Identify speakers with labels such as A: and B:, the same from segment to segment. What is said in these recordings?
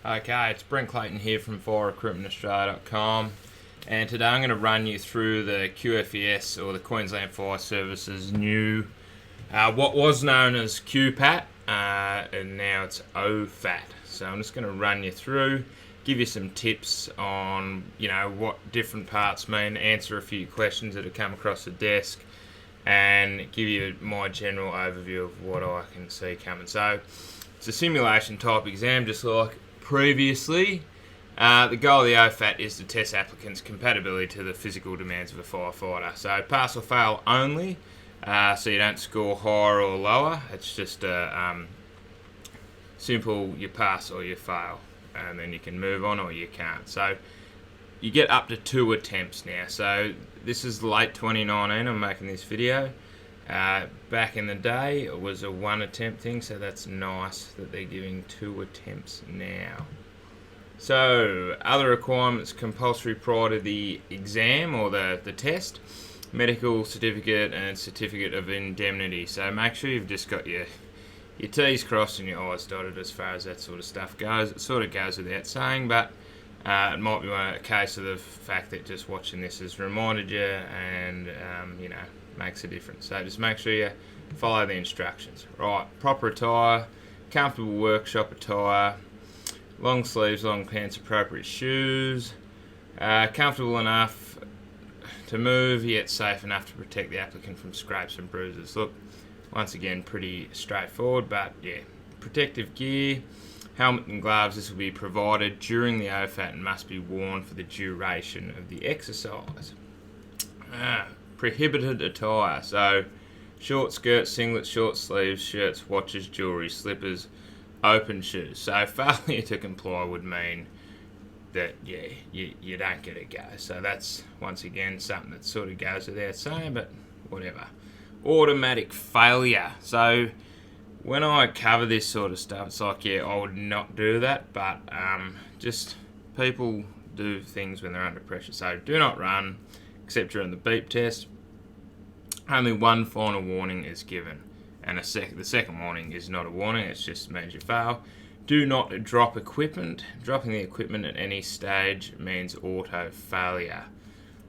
A: Okay, it's Brent Clayton here from firerecruitmentaustralia.com, and today I'm going to run you through the QFES, or the Queensland Fire Service's new, what was known as QPAT, and now it's OFAT. So I'm just going to run you through, give you some tips on, what different parts mean, answer a few questions that have come across the desk, and give you my general overview of what I can see coming. So it's a simulation type exam, just like previously. The goal of the OFAT is to test applicants' compatibility to the physical demands of a firefighter. So pass or fail only, so you don't score higher or lower. It's just a simple, you pass or you fail, and then you can move on or you can't. So you get up to 2 attempts now. So this is late 2019, I'm making this video. Back in the day, it was a 1 attempt thing, so that's nice that they're giving 2 attempts now. So, other requirements compulsory prior to the exam or the test: medical certificate and certificate of indemnity. So make sure you've just got your T's crossed and your I's dotted as far as that sort of stuff goes. It sort of goes without saying, but it might be a case of the fact that just watching this has reminded you, and makes a difference. So just make sure you follow the instructions. Right, proper attire, comfortable workshop attire, long sleeves, long pants, appropriate shoes, comfortable enough to move yet safe enough to protect the applicant from scrapes and bruises. Look, once again, pretty straightforward, but yeah, protective gear, helmet and gloves. This will be provided during the OFAT and must be worn for the duration of the exercise. Prohibited attire, so short skirts, singlets, short sleeves, shirts, watches, jewellery, slippers, open shoes. So failure to comply would mean that you don't get a go. So that's once again something that sort of goes without saying, but whatever. Automatic failure. So when I cover this sort of stuff, it's like, I would not do that, but just people do things when they're under pressure. So do not run except during the beep test. Only one final warning is given, and the second warning is not a warning, it just means you fail. Do not drop equipment. Dropping the equipment at any stage means auto failure.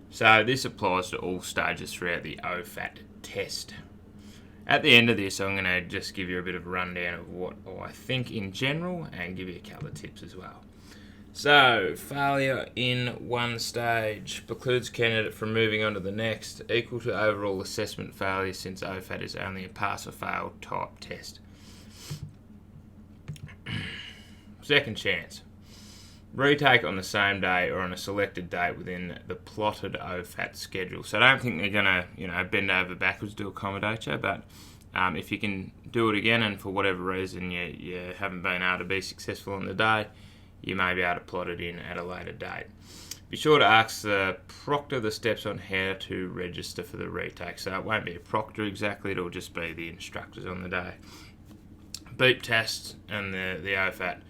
A: So this applies to all stages throughout the OFAT test. At the end of this, I'm going to just give you a bit of a rundown of what I think in general, and give you a couple of tips as well. So, failure in one stage precludes candidate from moving on to the next, equal to overall assessment failure, since OFAT is only a pass or fail type test. Second chance. Retake on the same day or on a selected date within the plotted OFAT schedule. So I don't think they're going to bend over backwards to accommodate you, but if you can do it again and for whatever reason you haven't been able to be successful on the day, you may be able to plot it in at a later date. Be sure to ask the proctor the steps on how to register for the retake. So it won't be a proctor exactly, it'll just be the instructors on the day. Beep test and the OFAT.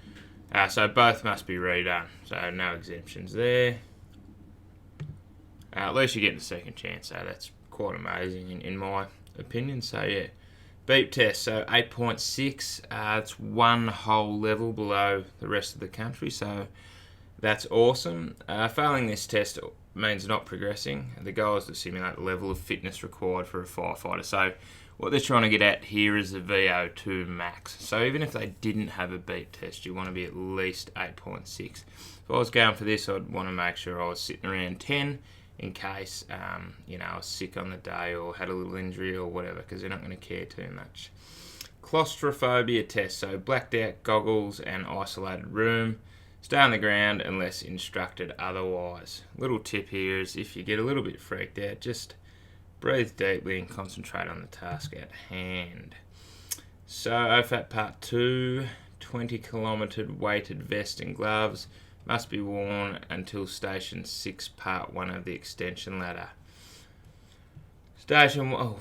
A: So both must be redone, so no exemptions there. At least you're getting a second chance, so that's quite amazing in my opinion. So yeah, beep test, so 8.6, it's 1 whole level below the rest of the country, so that's awesome. Failing this test means not progressing. The goal is to simulate the level of fitness required for a firefighter. So what they're trying to get at here is the VO2 max. So even if they didn't have a beep test, you want to be at least 8.6. If I was going for this, I'd want to make sure I was sitting around 10 in case, I was sick on the day or had a little injury or whatever, because they're not going to care too much. Claustrophobia test, so blacked out goggles and isolated room. Stay on the ground unless instructed otherwise. Little tip here is if you get a little bit freaked out, just breathe deeply and concentrate on the task at hand. So OFAT Part 2, 20 kilometre weighted vest and gloves must be worn until Station 6, Part 1 of the extension ladder. Station 1,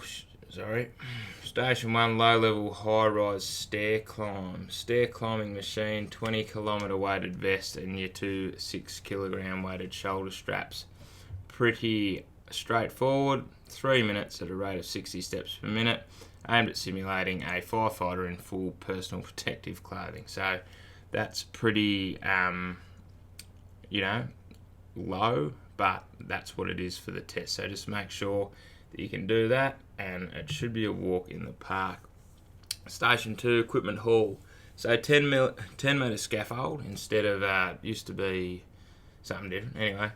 A: low-level high-rise stair climb. Stair climbing machine, 20 kilometre weighted vest and your 2 6 kilogram weighted shoulder straps. Pretty straightforward. 3 minutes at a rate of 60 steps per minute, aimed at simulating a firefighter in full personal protective clothing. So that's pretty, low, but that's what it is for the test. So just make sure that you can do that, and it should be a walk in the park. Station 2, equipment haul. So 10 metre scaffold instead of, used to be something different. Anyway,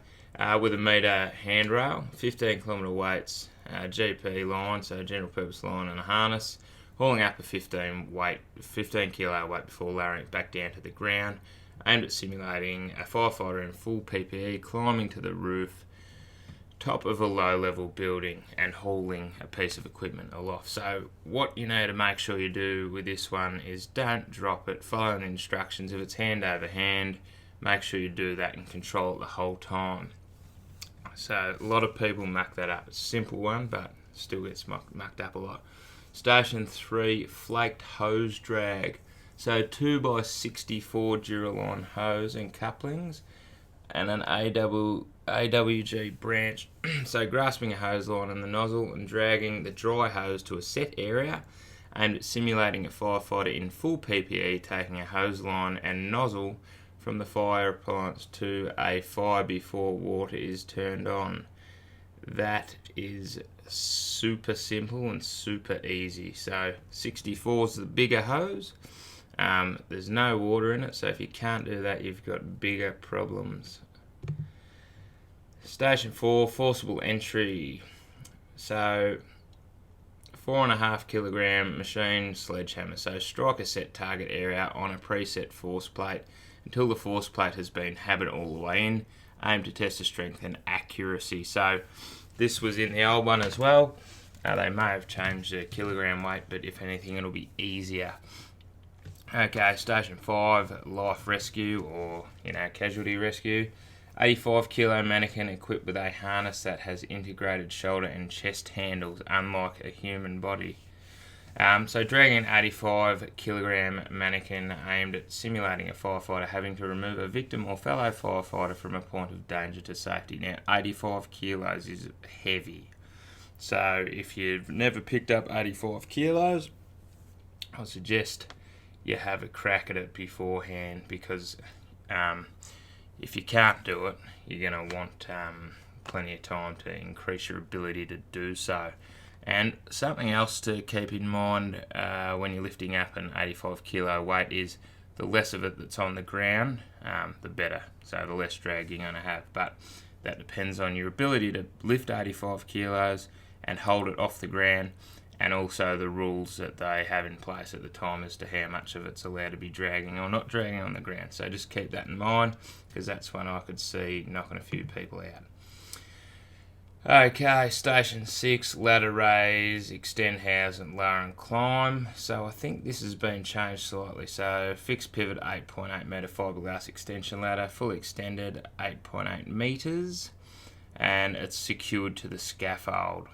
A: with a metre handrail, 15 kilometre weights, GP line, so general purpose line and a harness, hauling up a 15 kilo weight before lowering it back down to the ground, aimed at simulating a firefighter in full PPE climbing to the roof, top of a low-level building and hauling a piece of equipment aloft. So what you need to make sure you do with this one is don't drop it, follow the instructions. If it's hand over hand, make sure you do that and control it the whole time. So a lot of people muck that up. It's a simple one, but still gets mucked up a lot. Station 3, flaked hose drag. So 2x64 Duraline hose and couplings and an AWG branch. So grasping a hose line in the nozzle and dragging the dry hose to a set area, aimed at simulating a firefighter in full PPE taking a hose line and nozzle from the fire appliance to a fire before water is turned on. That is super simple and super easy. So 64 is the bigger hose. There's no water in it, so if you can't do that, you've got bigger problems. Station 4, forcible entry. So 4.5 kilogram machine sledgehammer. So strike a set target area on a preset force plate until the force plate has been hammered all the way in. Aim to test the strength and accuracy. So this was in the old one as well. They may have changed the kilogram weight, but if anything, it'll be easier. Okay, Station 5, life rescue or, casualty rescue. 85 kilo mannequin equipped with a harness that has integrated shoulder and chest handles, unlike a human body. So dragging an 85 kilogram mannequin aimed at simulating a firefighter having to remove a victim or fellow firefighter from a point of danger to safety. Now, 85 kilos is heavy. So if you've never picked up 85 kilos, I suggest you have a crack at it beforehand, because if you can't do it, you're going to want plenty of time to increase your ability to do so. And something else to keep in mind when you're lifting up an 85 kilo weight is the less of it that's on the ground, the better. So the less drag you're going to have. But that depends on your ability to lift 85 kilos and hold it off the ground, and also the rules that they have in place at the time as to how much of it's allowed to be dragging or not dragging on the ground. So just keep that in mind, because that's when I could see knocking a few people out. Okay, Station 6, ladder raise, extend, house and lower and climb. So I think this has been changed slightly. So fixed pivot 8.8 metre fiberglass extension ladder, fully extended 8.8 metres, and it's secured to the scaffold.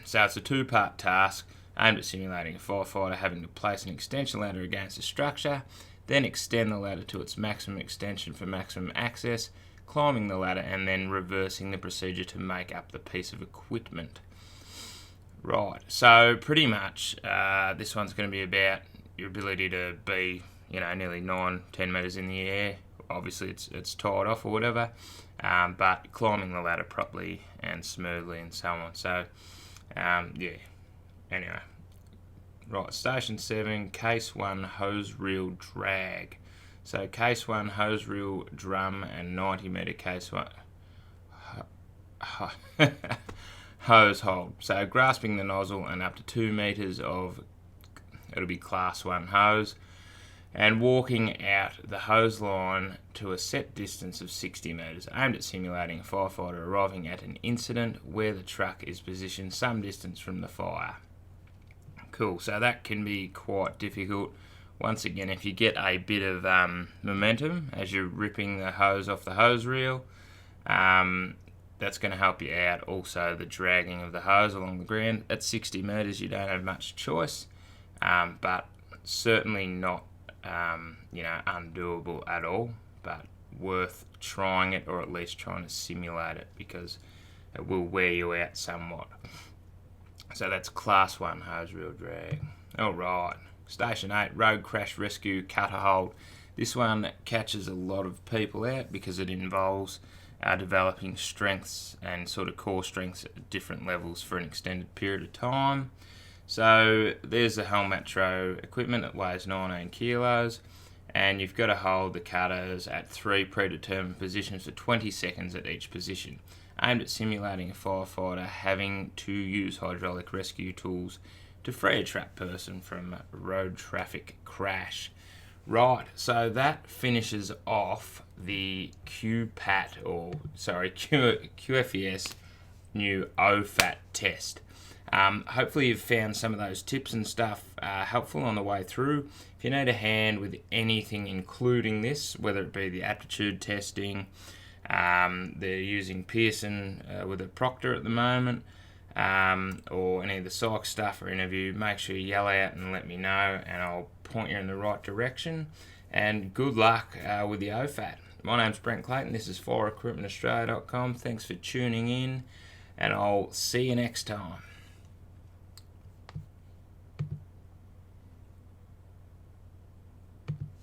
A: So it's a two-part task aimed at simulating a firefighter having to place an extension ladder against a structure, then extend the ladder to its maximum extension for maximum access, climbing the ladder and then reversing the procedure to make up the piece of equipment. Right, so pretty much this one's going to be about your ability to be, nearly 9-10 metres in the air. Obviously it's tied off or whatever, but climbing the ladder properly and smoothly and so on. So anyway, right, Station 7, Case 1 hose reel drag. So Case 1 hose reel drum and 90 metre Case 1 hose hold. So grasping the nozzle and up to 2 metres of, it'll be Class 1 hose, and walking out the hose line to a set distance of 60 metres, aimed at simulating a firefighter arriving at an incident where the truck is positioned some distance from the fire. Cool, so that can be quite difficult. Once again, if you get a bit of momentum as you're ripping the hose off the hose reel, that's going to help you out. Also, the dragging of the hose along the ground. At 60 metres, you don't have much choice, but certainly not undoable at all, but worth trying it, or at least trying to simulate it, because it will wear you out somewhat. So that's Class 1 hose reel drag. Alright, Station 8, road crash rescue cutter hold. This one catches a lot of people out because it involves developing strengths and sort of core strengths at different levels for an extended period of time. So there's the Helmetro equipment that weighs 19 kilos, and you've got to hold the cutters at 3 predetermined positions for 20 seconds at each position, aimed at simulating a firefighter having to use hydraulic rescue tools to free a trapped person from a road traffic crash. Right, so that finishes off the QFES new OFAT test. Hopefully you've found some of those tips and stuff helpful on the way through. If you need a hand with anything including this, whether it be the aptitude testing, they're using Pearson with a proctor at the moment, or any of the psych stuff or interview, make sure you yell out and let me know, and I'll point you in the right direction. And good luck with the OFAT. My name's Brent Clayton. This is FireRecruitmentAustralia.com. Thanks for tuning in, and I'll see you next time.